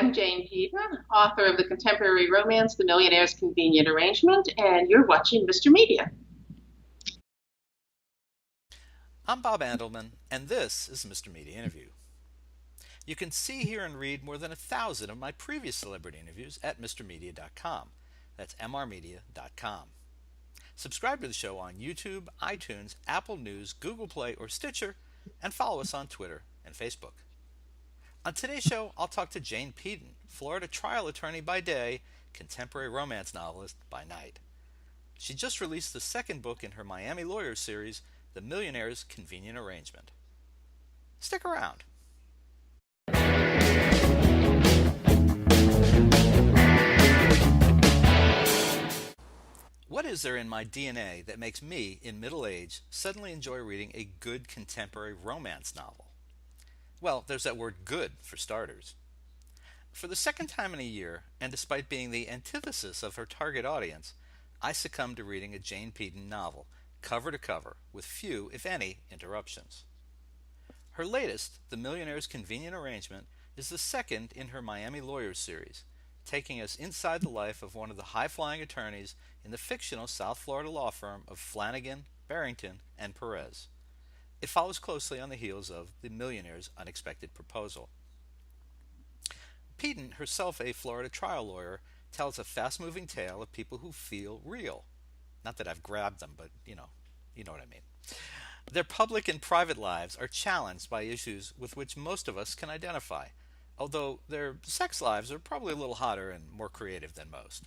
I'm Jane Peden, author of the contemporary romance, The Millionaire's Convenient Arrangement, and you're watching Mr. Media. I'm Bob Andelman, and this is Mr. Media Interview. You can see, hear, and read more than 1,000 of my previous celebrity interviews at MrMedia.com. That's MRmedia.com. Subscribe to the show on YouTube, iTunes, Apple News, Google Play, or Stitcher, and follow us on Twitter and Facebook. On today's show, I'll talk to Jane Peden, Florida trial attorney by day, contemporary romance novelist by night. She just released the second book in her Miami Lawyers series, The Millionaire's Convenient Arrangement. Stick around. What is there in my DNA that makes me, in middle age, suddenly enjoy reading a good contemporary romance novel? Well, there's that word good for starters. For the second time in a year, and despite being the antithesis of her target audience, I succumbed to reading a Jane Peden novel, cover to cover, with few, if any, interruptions. Her latest, The Millionaire's Convenient Arrangement, is the second in her Miami Lawyers series, taking us inside the life of one of the high-flying attorneys in the fictional South Florida law firm of Flanagan, Barrington, and Perez. It follows closely on the heels of The Millionaire's Unexpected Proposal. Peden, herself a Florida trial lawyer, tells a fast-moving tale of people who feel real. Not that I've grabbed them, but you know what I mean. Their public and private lives are challenged by issues with which most of us can identify, although their sex lives are probably a little hotter and more creative than most.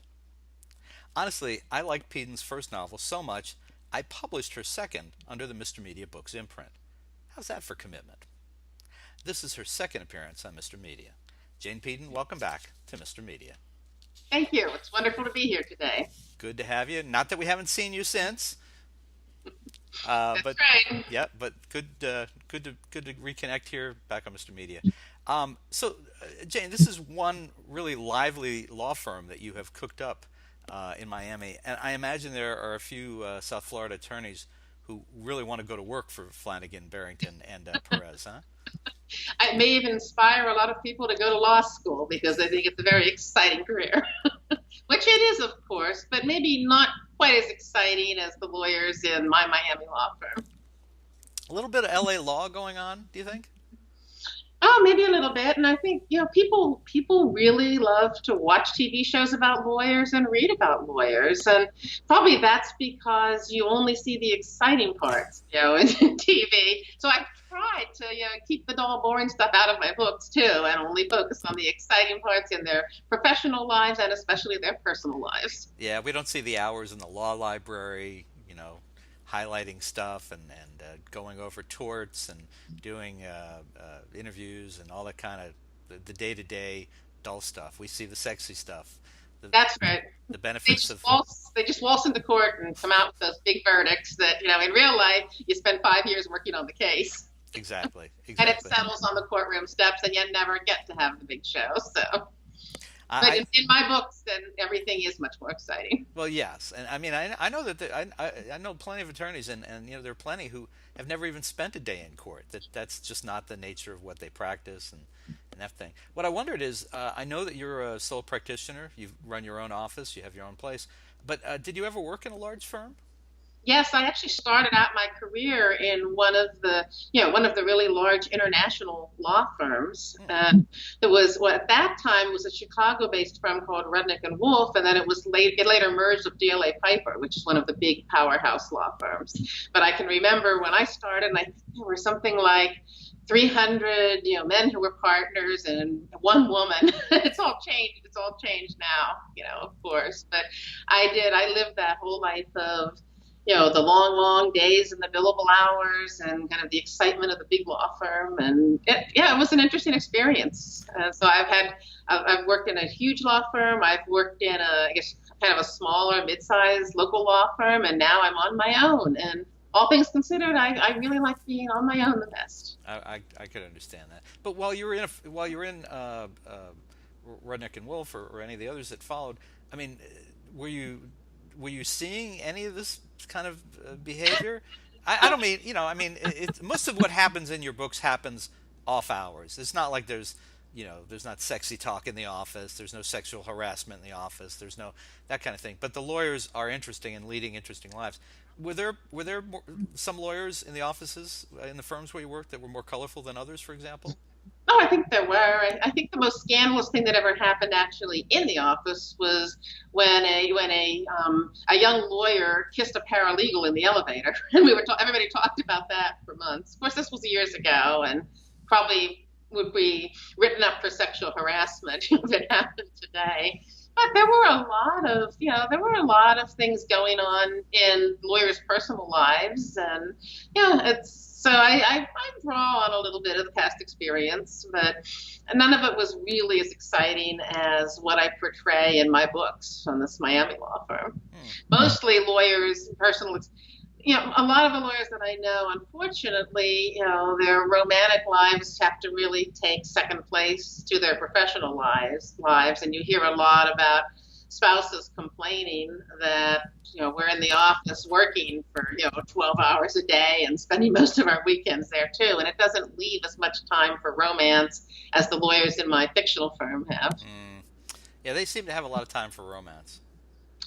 Honestly, I liked Peden's first novel so much, I published her second under the Mr. Media Books imprint. How's that for commitment? This is her second appearance on Mr. Media. Jane Peden, welcome back to Mr. Media. Thank you. It's wonderful to be here today. Good to have you. Not that we haven't seen you since. That's But right. yeah, but good to reconnect here back on Mr. Media. Jane, this is one really lively law firm that you have cooked up in Miami, and I imagine there are a few South Florida attorneys who really want to go to work for Flanagan, Barrington, and Perez, huh? It may even inspire a lot of people to go to law school because I think it's a very exciting career, which it is, of course, but maybe not quite as exciting as the lawyers in my Miami law firm. A little bit of LA law going on, do you think? Oh, maybe a little bit. And I think, people really love to watch TV shows about lawyers and read about lawyers. And probably that's because you only see the exciting parts, in TV. So I've tried to, keep the dull, boring stuff out of my books too, and only focus on the exciting parts in their professional lives and especially their personal lives. Yeah, we don't see the hours in the law library, highlighting stuff and going over torts and doing interviews and all that kind of the day-to-day dull stuff. We see the sexy stuff, the, That's right. the They benefits just of waltz, they just waltz into court and come out with those big verdicts that, in real life, you spend 5 years working on the case. exactly, And it exactly. settles on the courtroom steps, and you never get to have the big show. So, but I, in my books, then everything is much more exciting. Well, yes, and I mean, I know that I know plenty of attorneys, and there are plenty who have never even spent a day in court. That's just not the nature of what they practice and that thing. What I wondered is, I know that you're a sole practitioner. You run your own office. You have your own place. But did you ever work in a large firm? Yes, I actually started out my career in one of the really large international law firms. Hmm. And there was, well, at that time was a Chicago-based firm called Rudnick and Wolf, and then it later merged with DLA Piper, which is one of the big powerhouse law firms. But I can remember when I started, and I think there were something like 300, men who were partners and one woman. It's all changed. It's all changed now, of course. But I lived that whole life of the long, long days and the billable hours and kind of the excitement of the big law firm. And it was an interesting experience. So I've worked in a huge law firm. I've worked in I guess, kind of a smaller, mid-sized local law firm. And now I'm on my own. And all things considered, I really like being on my own the best. I could understand that. But while you were in Rudnick and Wolf or any of the others that followed, I mean, were you seeing any of this kind of behavior? I don't mean, most of what happens in your books happens off hours. It's not like there's there's not sexy talk in the office. There's no sexual harassment in the office. There's no that kind of thing. But the lawyers are interesting and leading interesting lives. Were there some lawyers in the offices in the firms where you worked that were more colorful than others, for example? Oh, I think there were. I think the most scandalous thing that ever happened actually in the office was when a young lawyer kissed a paralegal in the elevator, and everybody talked about that for months. Of course, this was years ago, and probably would be written up for sexual harassment if it happened today. But there were a lot of things going on in lawyers' personal lives, and it's so I draw on a little bit of the past experience, but none of it was really as exciting as what I portray in my books on this Miami law firm. Hmm. Mostly lawyers, a lot of the lawyers that I know, unfortunately, their romantic lives have to really take second place to their professional lives, and you hear a lot about spouses complaining that, we're in the office working for, 12 hours a day and spending most of our weekends there too, and it doesn't leave as much time for romance as the lawyers in my fictional firm have. Mm. Yeah, they seem to have a lot of time for romance.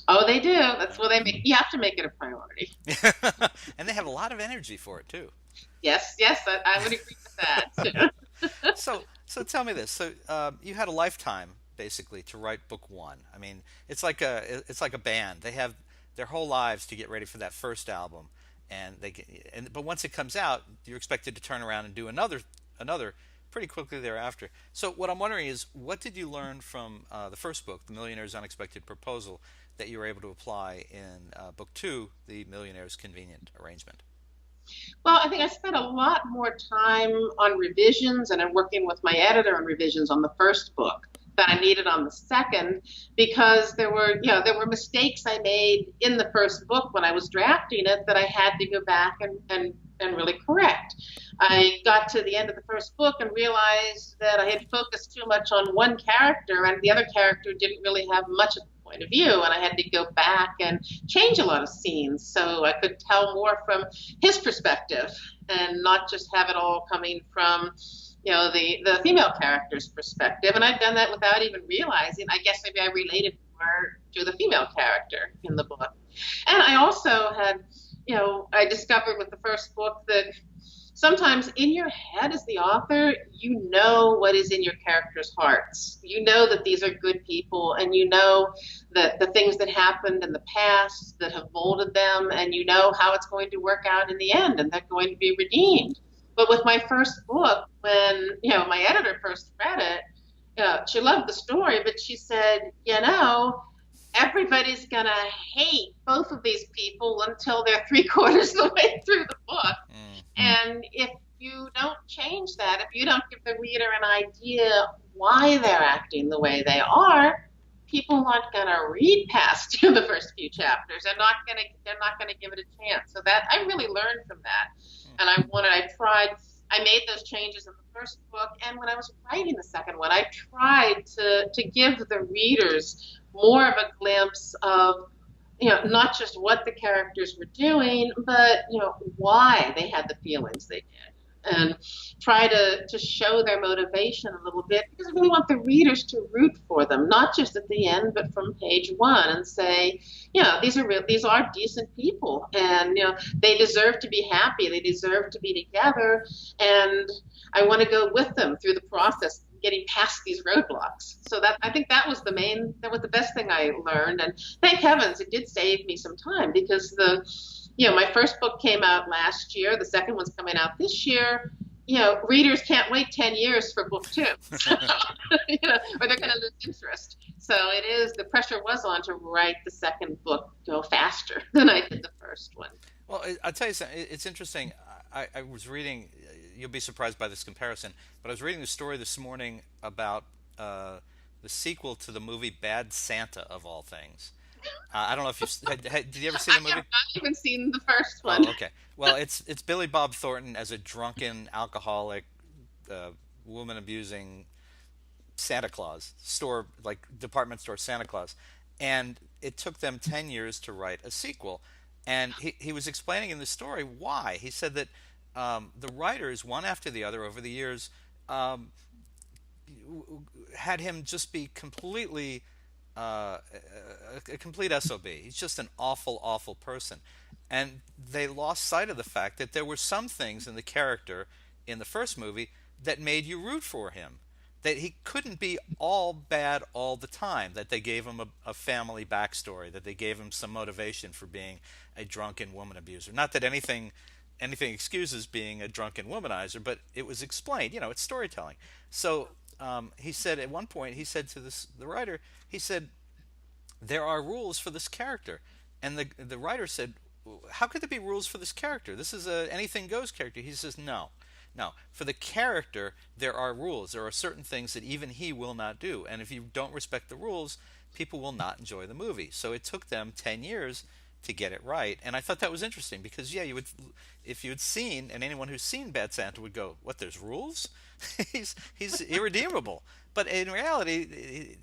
Oh, they do. That's what they make. You have to make it a priority. And they have a lot of energy for it too. Yes, yes, I would agree with that. So tell me this. So you had a lifetime basically to write book one. I mean, it's like a band. They have their whole lives to get ready for that first album, and but once it comes out, you're expected to turn around and do another pretty quickly thereafter. So what I'm wondering is, what did you learn from the first book, The Millionaire's Unexpected Proposal, that you were able to apply in book two, The Millionaire's Convenient Arrangement? Well, I think I spent a lot more time on revisions and in working with my editor on revisions on the first book than I needed on the second, because there were mistakes I made in the first book when I was drafting it that I had to go back and really correct. I got to the end of the first book and realized that I had focused too much on one character, and the other character didn't really have much of a point of view, and I had to go back and change a lot of scenes so I could tell more from his perspective and not just have it all coming from the female character's perspective. And I've done that without even realizing. I guess maybe I related more to the female character in the book. And I also had, I discovered with the first book that sometimes in your head as the author, you know what is in your characters' hearts. You know that these are good people, and you know that the things that happened in the past that have molded them, and you know how it's going to work out in the end, and they're going to be redeemed. But with my first book, when my editor first read it, she loved the story, but she said, everybody's gonna hate both of these people until they're three-quarters of the way through the book. And if you don't change that, if you don't give the reader an idea why they're acting the way they are, people aren't gonna read past the first few chapters. They're not gonna give it a chance. So that I really learned from that. And I made those changes in the first book, and when I was writing the second one, I tried to give the readers more of a glimpse of, not just what the characters were doing, but, why they had the feelings they did. And try to show their motivation a little bit, because I really want the readers to root for them, not just at the end, but from page one, and say, these are decent people, and they deserve to be happy, they deserve to be together, and I want to go with them through the process, getting past these roadblocks. So that I think that was the best thing I learned, and thank heavens it did save me some time, because my first book came out last year, the second one's coming out this year. Readers can't wait 10 years for book two, so, or they're going to lose interest. So the pressure was on to write the second book faster than I did the first one. Well, I'll tell you something. It's interesting. I was reading. You'll be surprised by this comparison, but I was reading a story this morning about the sequel to the movie Bad Santa, of all things. I don't know if did you ever see the movie? I have not even seen the first one. Oh, okay. Well, it's Billy Bob Thornton as a drunken alcoholic, woman abusing Santa Claus, department store Santa Claus, and it took them 10 years to write a sequel. And he was explaining in the story why. He said that the writers, one after the other over the years, had him just be completely a complete SOB. He's just an awful, awful person. And they lost sight of the fact that there were some things in the character in the first movie that made you root for him. That he couldn't be all bad all the time. That they gave him a family backstory. That they gave him some motivation for being a drunken woman abuser. Not that anything excuses being a drunken womanizer, but it was explained. It's storytelling. So he said at one point, he said to the writer, he said, there are rules for this character. And the writer said, how could there be rules for this character? This is a anything goes character. He says, no. No, for the character, there are rules. There are certain things that even he will not do. And if you don't respect the rules, people will not enjoy the movie. So it took them 10 years to get it right. And I thought that was interesting because, yeah, if you had seen, and anyone who's seen Bad Santa would go, what, there's rules? he's irredeemable. But in reality,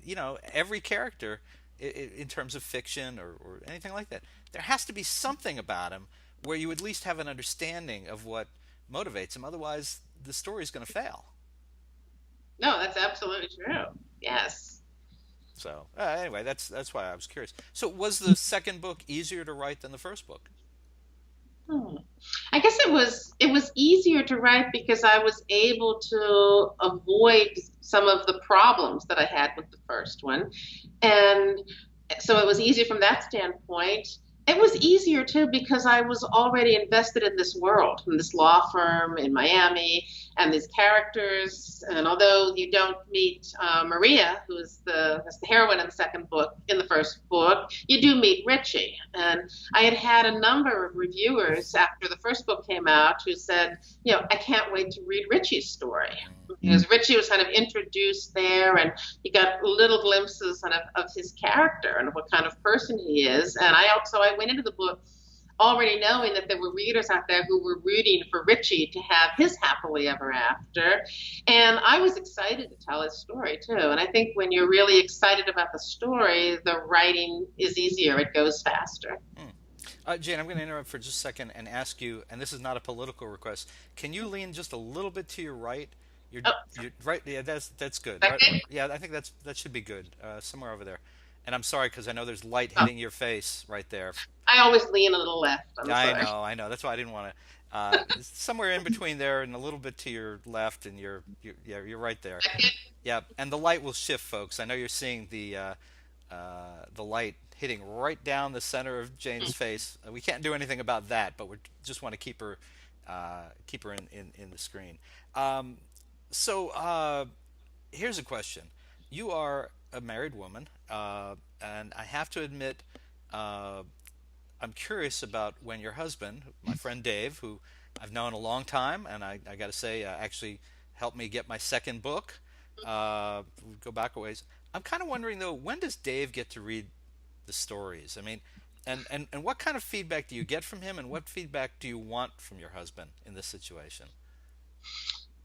every character, in terms of fiction or anything like that, there has to be something about him where you at least have an understanding of what motivates him. Otherwise, the story is going to fail. No, that's absolutely true. Yes. So anyway, that's why I was curious. So was the second book easier to write than the first book? Hmm. I guess it was easier to write because I was able to avoid some of the problems that I had with the first one. And so it was easier from that standpoint. It was easier too because I was already invested in this world, in this law firm in Miami, and these characters. And although you don't meet Maria, who's the heroine in the second book, in the first book, you do meet Richie. And I had a number of reviewers after the first book came out who said, I can't wait to read Richie's story. Because Richie was kind of introduced there, and you got little glimpses of his character and what kind of person he is. And I went into the book already knowing that there were readers out there who were rooting for Richie to have his happily ever after. And I was excited to tell his story too. And I think when you're really excited about the story, the writing is easier. It goes faster. Jane, I'm going to interrupt for just a second and ask you, and this is not a political request, can you lean just a little bit to your right? Oh, You're right. Yeah, that's good. Right, second? yeah, I think that should be good. Somewhere over there. And I'm sorry because I know there's light hitting your face right there. I always lean a little left. I'm I sorry. know, I know. That's why I didn't want to. Somewhere in between there and a little bit to your left, and yeah, you're right there. Second? Yeah, and the light will shift, folks. I know you're seeing the light hitting right down the center of Jane's face. We can't do anything about that, but we just want to keep her in the screen. So here's a question: you are a married woman, and I have to admit, I'm curious about when your husband, my friend Dave, who I've known a long time, and I got to say, actually helped me get my second book. We go back a ways. I'm kind of wondering though, when does Dave get to read the stories? I mean, and what kind of feedback do you get from him, and what feedback do you want from your husband in this situation?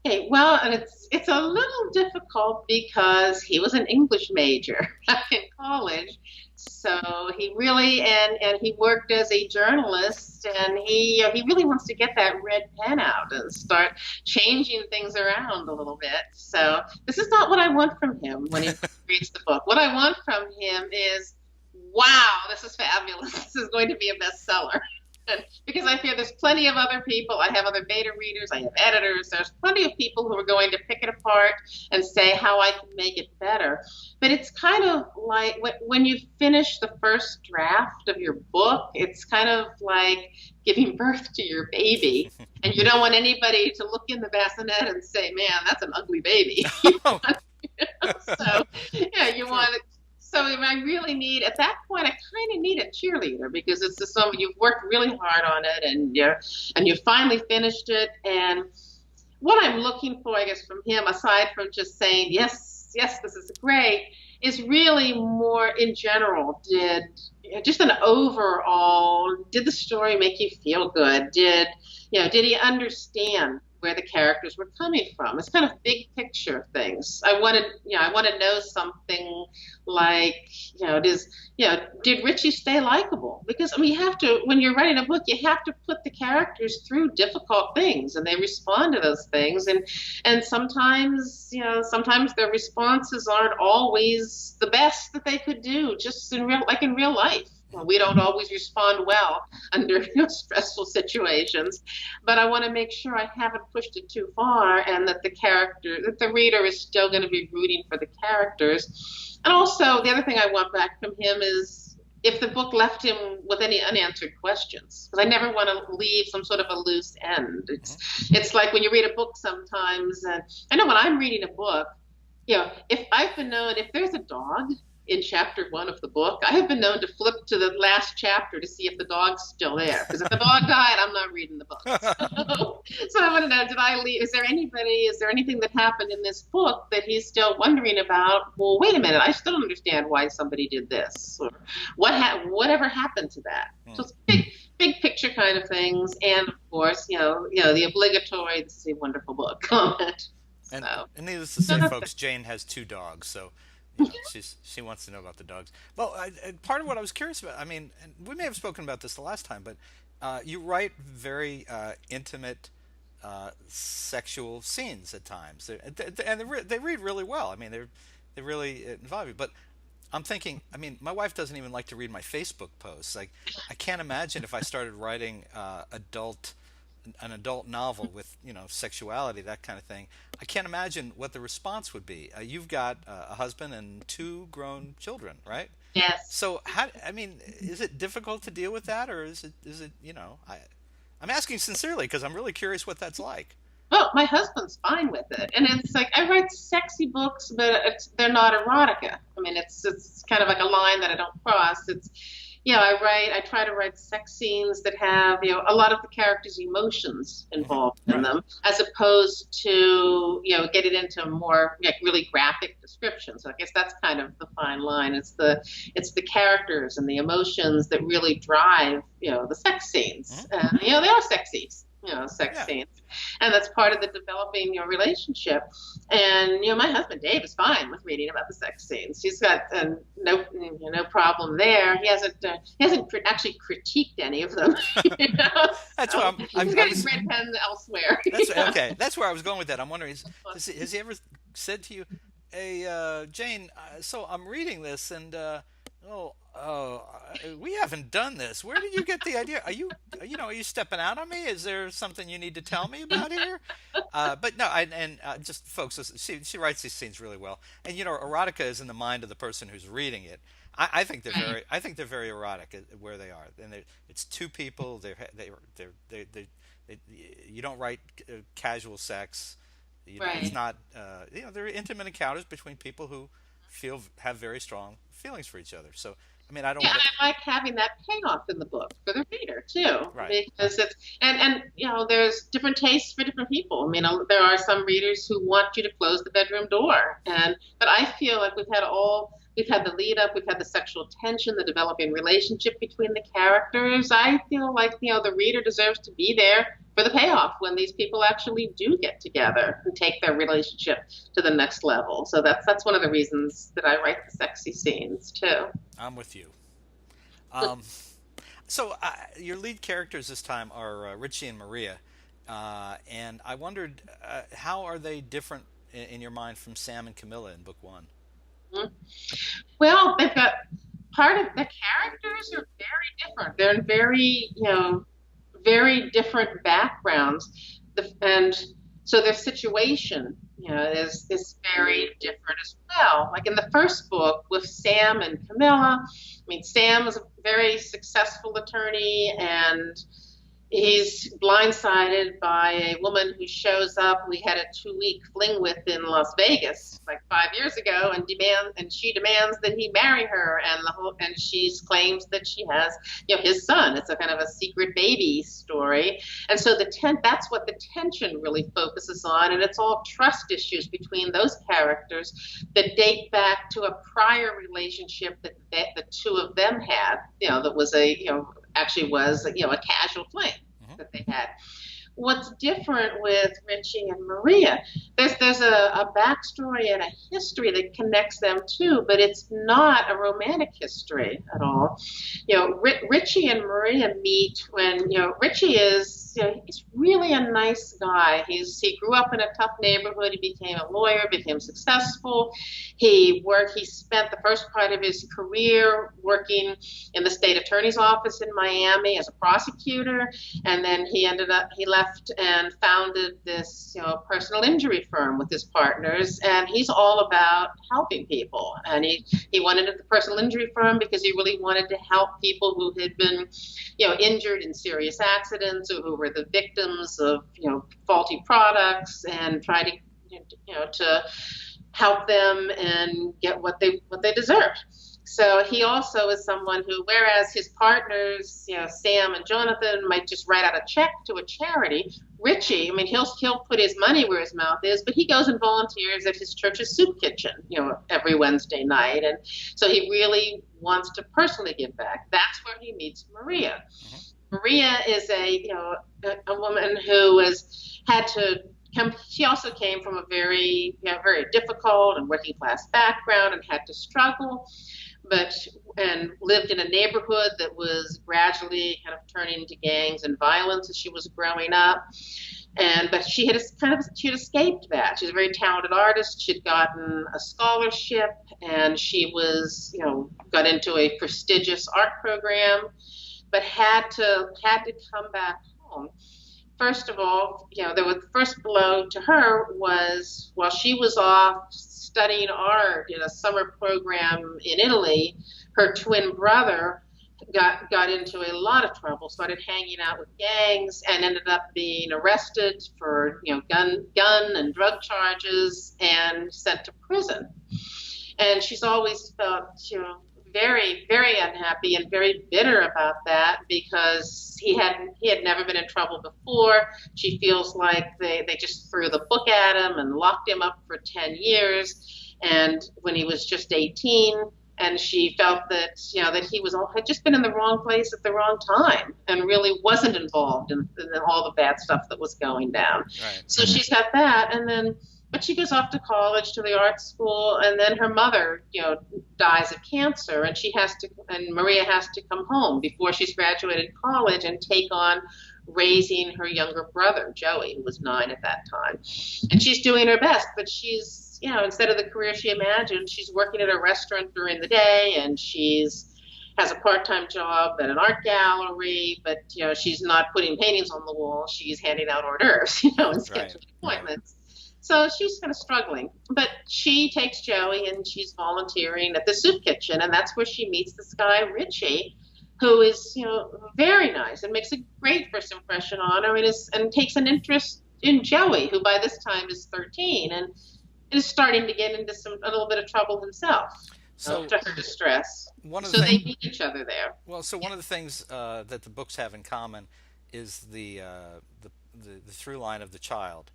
Okay, well, and it's a little difficult because he was an English major in college, so he really and he worked as a journalist, and he really wants to get that red pen out and start changing things around a little bit. So this is not what I want from him when he reads the book. What I want from him is, wow, this is fabulous. This is going to be a bestseller. Because I fear there's plenty of other people. I have other beta readers. I have editors. There's plenty of people who are going to pick it apart and say how I can make it better. But it's kind of like when you finish the first draft of your book, it's kind of like giving birth to your baby. And you don't want anybody to look in the bassinet and say, man, that's an ugly baby. So, yeah, you want it. So I really need, at that point, I kind of need a cheerleader because it's just something you've worked really hard on it and you finally finished it. And what I'm looking for, I guess, from him, aside from just saying, yes, yes, this is great, is really more in general. Just an overall, did the story make you feel good? Did he understand where the characters were coming from. It's kind of big picture things. I want to know something like, did Richie stay likable? Because I mean, you have to, when you're writing a book, you have to put the characters through difficult things, and they respond to those things, and sometimes, sometimes their responses aren't always the best that they could do, just in real life. Well, we don't always respond well under stressful situations, but I want to make sure I haven't pushed it too far, and that that the reader is still going to be rooting for the characters. And also, the other thing I want back from him is if the book left him with any unanswered questions, because I never want to leave some sort of a loose end. It's like when you read a book sometimes, and I know when I'm reading a book, if there's a dog in chapter 1 of the book, I have been known to flip to the last chapter to see if the dog's still there. Because if the dog died, I'm not reading the book. So I want to know, did I leave? Is there anything that happened in this book that he's still wondering about? Well, wait a minute, I still don't understand why somebody did this, or whatever happened to that. So it's big picture kind of things, and of course, the obligatory, "This is a wonderful book" comment. And, So. and needless to say, folks, Jane has 2 dogs, so she wants to know about the dogs. Well, part of what I was curious about, I mean, and we may have spoken about this the last time, but you write very intimate sexual scenes at times, and they read really well. I mean, they really involve you. But I'm thinking, I mean, my wife doesn't even like to read my Facebook posts. Like, I can't imagine if I started writing an adult novel with sexuality, that kind of thing. I can't imagine what the response would be. You've got a husband and 2 grown children, right? Yes. So is it difficult to deal with that, or is it I'm asking sincerely because I'm really curious what that's like. Well, my husband's fine with it, and it's like I write sexy books, but they're not erotica. I mean, it's kind of like a line that I don't cross. I try to write sex scenes that have, a lot of the characters' emotions involved in them, as opposed to, getting into more really graphic descriptions. So I guess that's kind of the fine line. It's the characters and the emotions that really drive, the sex scenes. And, they are sexy. Sex scenes, and that's part of the developing your relationship. And my husband Dave is fine with reading about the sex scenes. He's got no problem there. He hasn't actually critiqued any of them. That's so why he's got his red pen elsewhere. Okay. That's where I was going with that. I'm wondering, has he ever said to you, "Hey, Jane, so I'm reading this, and we haven't done this. Where did you get the idea? Are you stepping out on me? Is there something you need to tell me about here?" But no, just folks, she writes these scenes really well, and erotica is in the mind of the person who's reading it. I think they're very erotic where they are, and it's 2 people. You don't write casual sex. It's not. They're intimate encounters between people who have very strong feelings for each other. So I mean, I don't. Yeah, I like having that payoff in the book for the reader too, right. Because it's and there's different tastes for different people. I mean, there are some readers who want you to close the bedroom door, but I feel like we've had the lead up, we've had the sexual tension, the developing relationship between the characters. I feel like the reader deserves to be there for the payoff when these people actually do get together and take their relationship to the next level. So that's one of the reasons that I write the sexy scenes too. I'm with you. So your lead characters this time are Richie and Maria, and I wondered how are they different in your mind from Sam and Camilla in book 1? Well, they've got part of the characters are very different. They're in very different backgrounds, and so their situation, is very different as well. Like in the first book with Sam and Camilla, I mean, Sam was a very successful attorney, and he's blindsided by a woman who shows up. We had a 2-week fling with in Las Vegas like 5 years ago, and she demands that he marry her, and she claims that she has his son. It's a kind of a secret baby story, and so that's what the tension really focuses on, and it's all trust issues between those characters that date back to a prior relationship that the 2 of them had. That was actually was a casual fling that they had. what's different with Richie and Maria, there's a backstory and a history that connects them too, but it's not a romantic history at all. Richie and Maria meet when Richie is he's really a nice guy. He grew up in a tough neighborhood. He became a lawyer, became successful. He spent the first part of his career working in the state attorney's office in Miami as a prosecutor, and then he left and founded this personal injury firm with his partners, and he's all about helping people. And he wanted the personal injury firm because he really wanted to help people who had been injured in serious accidents or who were the victims of faulty products, and try to to help them and get what they deserve. So he also is someone who, whereas his partners, Sam and Jonathan, might just write out a check to a charity, Richie, I mean, he'll put his money where his mouth is, but he goes and volunteers at his church's soup kitchen, every Wednesday night, and so he really wants to personally give back. That's where he meets Maria. Maria is a woman who had to come. She also came from a very very difficult and working class background and had to struggle, and lived in a neighborhood that was gradually kind of turning into gangs and violence as she was growing up. But she had escaped that. She's a very talented artist. She'd gotten a scholarship, and she got into a prestigious art program, but had to come back home. First of all, the first blow to her was while she was off studying art in a summer program in Italy, her twin brother got into a lot of trouble, started hanging out with gangs, and ended up being arrested for gun and drug charges and sent to prison. And she's always felt very, very unhappy and very bitter about that, because he had never been in trouble before. She feels like they just threw the book at him and locked him up for 10 years, and when he was just 18, and she felt that that he had just been in the wrong place at the wrong time and really wasn't involved in all the bad stuff that was going down. Right. So she's got that, but she goes off to college, to the art school, and then her mother, dies of cancer, and Maria has to come home before she's graduated college and take on raising her younger brother, Joey, who was 9 at that time. And she's doing her best, but she's, instead of the career she imagined, she's working at a restaurant during the day, and has a part-time job at an art gallery, but, she's not putting paintings on the wall. She's handing out hors d'oeuvres, and scheduling appointments. So she's kind of struggling, but she takes Joey and she's volunteering at the soup kitchen, and that's where she meets this guy, Richie, who is, very nice and makes a great first impression on her, and takes an interest in Joey, who by this time is 13 and is starting to get into a little bit of trouble himself. So to her distress. They meet each other there. Well, so one of the things that the books have in common is the through line of the child.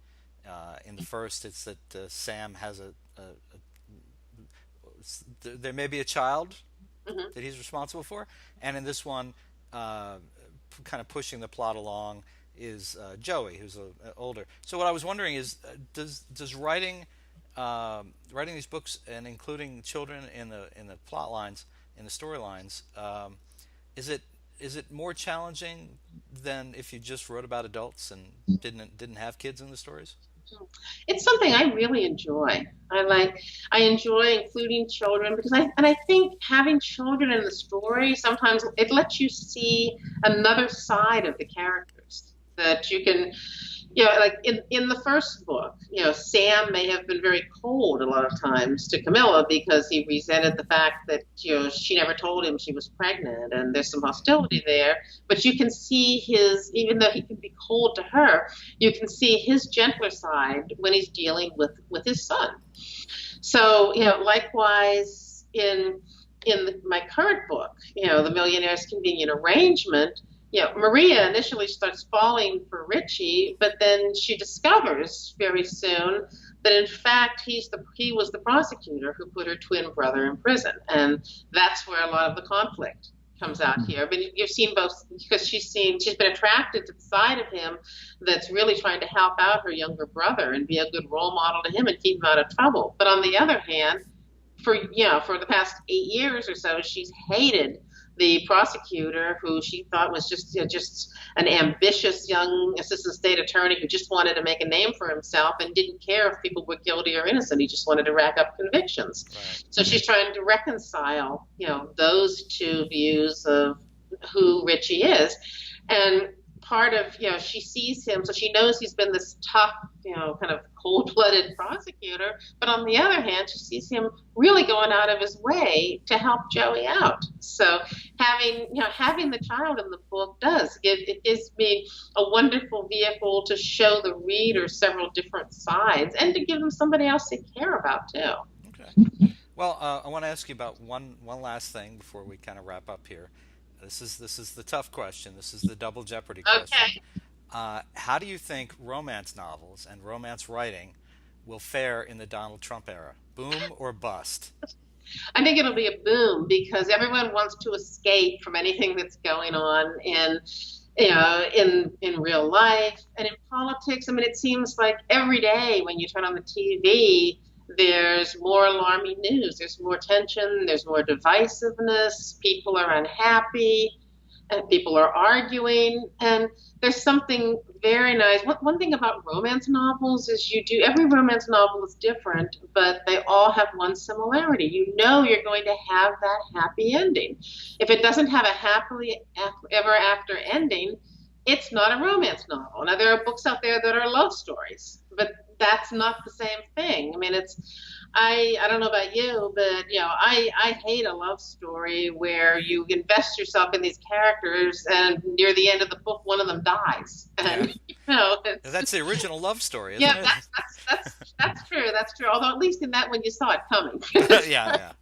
In the first, it's that Sam has there may be a child that he's responsible for, and in this one, kind of pushing the plot along is Joey, who's older. So what I was wondering is, does writing these books and including children in the plot lines, in the storylines, is it more challenging than if you just wrote about adults and didn't have kids in the stories? It's something I really enjoy. I enjoy including children because I think having children in the story, sometimes it lets you see another side of the characters that you can, like in the first book, Sam may have been very cold a lot of times to Camilla because he resented the fact that, she never told him she was pregnant, and there's some hostility there. But you can see even though he can be cold to her, you can see his gentler side when he's dealing with his son. So, likewise in my current book, The Millionaire's Convenient Arrangement, Maria initially starts falling for Richie, but then she discovers very soon that in fact he was the prosecutor who put her twin brother in prison, and that's where a lot of the conflict comes out here. But you've seen both because she's been attracted to the side of him that's really trying to help out her younger brother and be a good role model to him and keep him out of trouble. But on the other hand, for the past 8 years or so, she's hated the prosecutor who she thought was just an ambitious young assistant state attorney who just wanted to make a name for himself and didn't care if people were guilty or innocent. He just wanted to rack up convictions. Right. So she's trying to reconcile, those two views of who Richie is. And part of, she sees him, so she knows he's been this tough, kind of cold-blooded prosecutor. But on the other hand, she sees him really going out of his way to help Joey out. So having the child in the book it gives me a wonderful vehicle to show the reader several different sides and to give them somebody else they care about too. Okay. Well, I want to ask you about one last thing before we kind of wrap up here. This is the tough question. This is the double jeopardy question. Okay. How do you think romance novels and romance writing will fare in the Donald Trump era? Boom or bust? I think it'll be a boom because everyone wants to escape from anything that's going on in real life and in politics. I mean, it seems like every day when you turn on the TV, there's more alarming news. There's more tension. There's more divisiveness. People are unhappy. And people are arguing. And there's something very nice. One thing about romance novels is every romance novel is different, but they all have one similarity. You're going to have that happy ending. If it doesn't have a happily ever after ending, it's not a romance novel. Now, there are books out there that are love stories, but that's not the same thing. I mean, I don't know about you, but I hate a love story where you invest yourself in these characters and near the end of the book, one of them dies. And that's the original love story, isn't yeah, it? that's true. That's true. Although at least in that one you saw it coming. Yeah.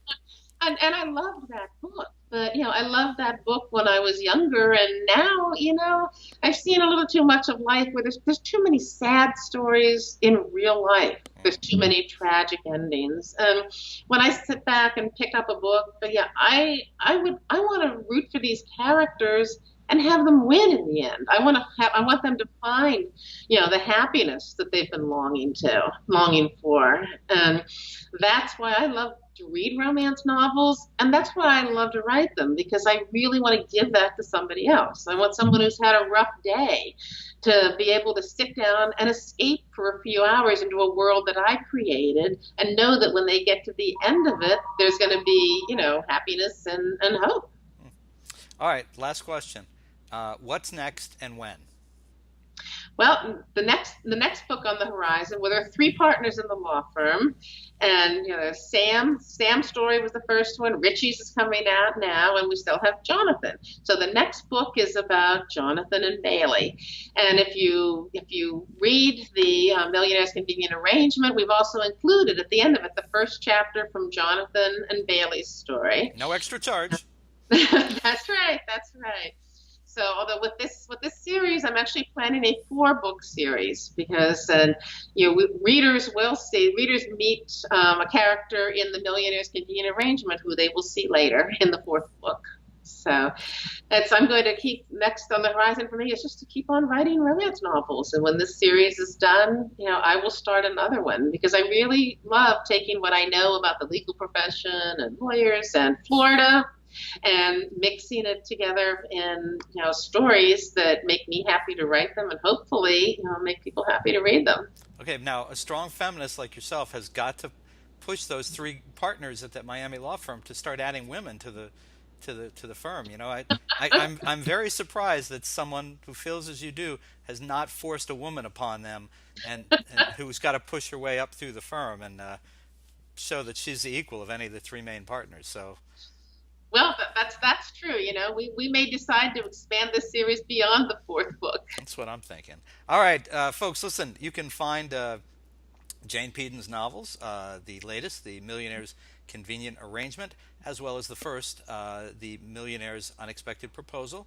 And I loved that book. But, I loved that book when I was younger. And now, I've seen a little too much of life where there's too many sad stories in real life. There's too many tragic endings. And when I sit back and pick up a book, but I want to root for these characters and have them win in the end. I want them to find, the happiness that they've been longing for. And that's why I love to read romance novels, and that's why I love to write them, because I really want to give that to somebody else. I want someone who's had a rough day to be able to sit down and escape for a few hours into a world that I created and know that when they get to the end of it, there's going to be, happiness and hope. All right, last question. What's next and when? Well, the next book on the horizon, well, there are three partners in the law firm, and there's Sam. Sam's story was the first one. Richie's is coming out now, and we still have Jonathan. So the next book is about Jonathan and Bailey. And if you read the Millionaire's Convenient Arrangement, we've also included at the end of it the first chapter from Jonathan and Bailey's story. No extra charge. That's right. That's right. So, although with this series, I'm actually planning a 4-book series because, readers meet a character in the Millionaire's Convenient Arrangement who they will see later in the 4th book. So, I'm going to keep next on the horizon for me is just to keep on writing romance novels. And when this series is done, I will start another one because I really love taking what I know about the legal profession and lawyers and Florida and mixing it together in stories that make me happy to write them and hopefully make people happy to read them. Okay, now a strong feminist like yourself has got to push those 3 partners at that Miami law firm to start adding women to the firm. I'm very surprised that someone who feels as you do has not forced a woman upon them and who's got to push her way up through the firm and show that she's the equal of any of the 3 main partners. So. Well, that's true. We may decide to expand this series beyond the 4th book. That's what I'm thinking. All right, folks, listen, you can find Jane Peden's novels, the latest, The Millionaire's Convenient Arrangement, as well as the first, The Millionaire's Unexpected Proposal.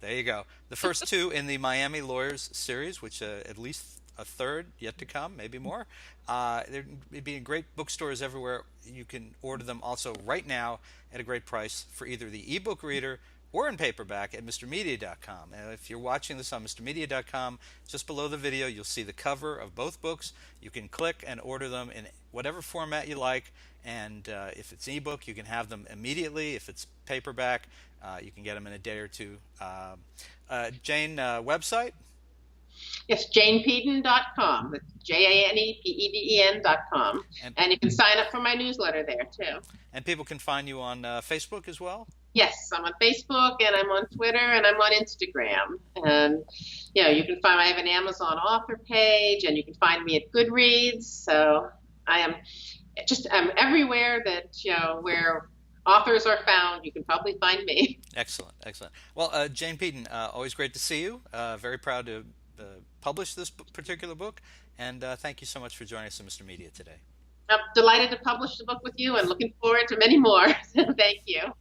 There you go. The first 2 in the Miami Lawyers series, which at least a third yet to come, maybe more. They're being great bookstores everywhere. You can order them also right now at a great price for either the ebook reader or in paperback at MrMedia.com. And if you're watching this on MrMedia.com, just below the video, you'll see the cover of both books. You can click and order them in whatever format you like. And if it's ebook, you can have them immediately. If it's paperback, you can get them in a day or two. Jane, website? Yes, janepeden.com. It's JANEPEDEN.com. And you can sign up for my newsletter there, too. And people can find you on Facebook as well? Yes, I'm on Facebook, and I'm on Twitter, and I'm on Instagram. And, you can find, I have an Amazon author page, and you can find me at Goodreads. So I'm everywhere that, where authors are found, you can probably find me. Excellent, excellent. Well, Jane Peden, always great to see you. Very proud to publish this particular book, and thank you so much for joining us on Mr. Media today. I'm delighted to publish the book with you and looking forward to many more. Thank you.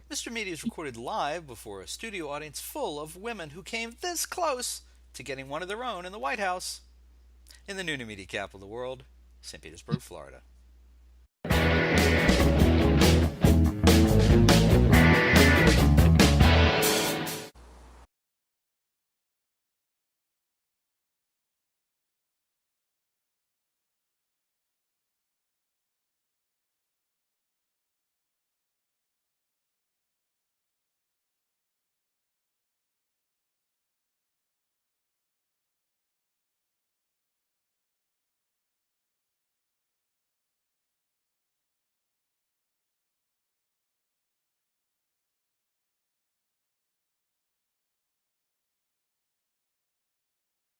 Mr. Media is recorded live before a studio audience full of women who came this close to getting one of their own in the White House in the new media capital of the world, St. Petersburg, Florida.